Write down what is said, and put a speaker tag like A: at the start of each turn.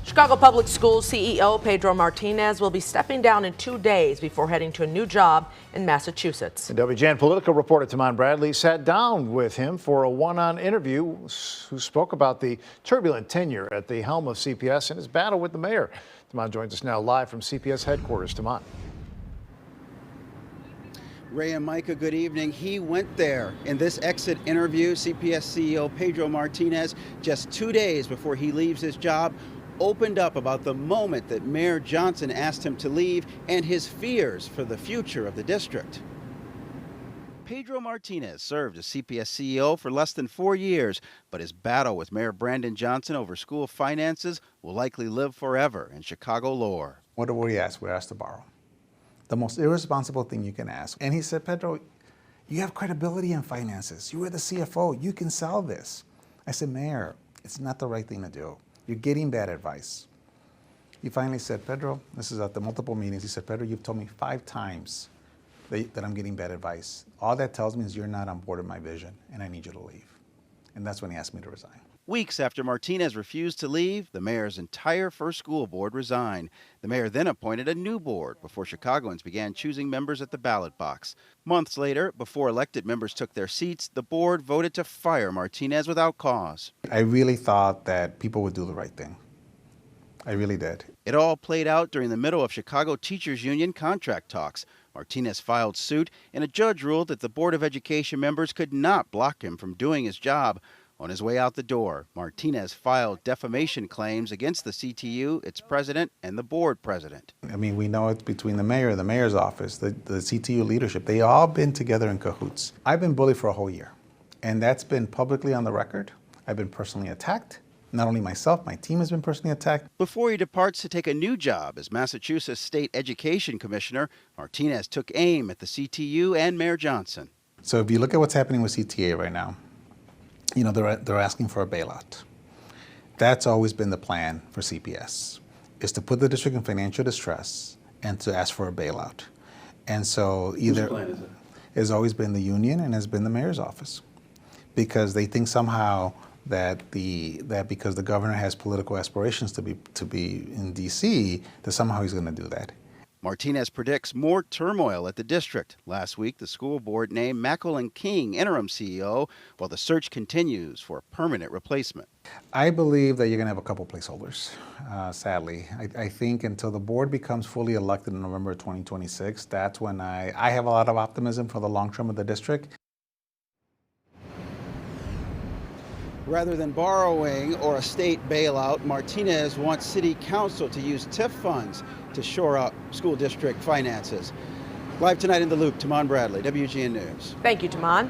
A: Chicago Public Schools CEO Pedro Martinez will be stepping down in 2 days before heading to a new job in Massachusetts.
B: And WGN political reporter Tamon Bradley sat down with him for a one-on interview, who spoke about the turbulent tenure at the helm of CPS and his battle with the mayor. Tamon joins us now live from CPS headquarters. Tamon.
C: Ray and Micah, good evening. He went there in this exit interview. CPS CEO Pedro Martinez, just 2 days before he leaves his job, opened up about the moment that Mayor Johnson asked him to leave and his fears for the future of the district. Pedro Martinez served as CPS CEO for less than 4 years, but his battle with Mayor Brandon Johnson over school finances will likely live forever in Chicago lore.
D: What do we ask? We're asked to borrow. The most irresponsible thing you can ask. And he said, Pedro, you have credibility in finances. You were the CFO. You can sell this. I said, Mayor, it's not the right thing to do. You're getting bad advice. He finally said, Pedro, this is at the multiple meetings. He said, Pedro, you've told me 5 times that I'm getting bad advice. All that tells me is you're not on board with my vision, and I need you to leave. And that's when he asked me to resign.
C: Weeks after Martinez refused to leave, the mayor's entire first school board resigned. The mayor then appointed a new board before Chicagoans began choosing members at the ballot box. Months later, before elected members took their seats, the board voted to fire Martinez without cause.
D: I really thought that people would do the right thing. I really did.
C: It all played out during the middle of Chicago Teachers Union contract talks. Martinez filed suit, and a judge ruled that the Board of Education members could not block him from doing his job. On his way out the door, Martinez filed defamation claims against the CTU, its president, and the board president.
D: I mean, we know it's between the mayor, the mayor's office, the CTU leadership. They all been together in cahoots. I've been bullied for a whole year, and that's been publicly on the record. I've been personally attacked. Not only myself, my team has been personally attacked.
C: Before he departs to take a new job as Massachusetts State Education Commissioner, Martinez took aim at the CTU and Mayor Johnson.
D: So if you look at what's happening with CTA right now, you know, they're asking for a bailout. That's always been the plan for CPS, is to put the district in financial distress and to ask for a bailout. And so either
C: Whose plan is it?
D: Has always been the union and has been the mayor's office, because they think somehow that because the governor has political aspirations to be in D.C., that somehow he's going to do that.
C: Martinez predicts more turmoil at the district. Last week, the school board named Mackle & King interim CEO, while the search continues for a permanent replacement.
D: I believe that you're going to have a couple placeholders, sadly. I think until the board becomes fully elected in November 2026, that's when I have a lot of optimism for the long term of the district. Rather than borrowing or a state bailout, Martinez wants City Council to use TIF funds to shore up school district finances. Live tonight in the Loop, Tamon Bradley, WGN News.
A: Thank you, Tamon.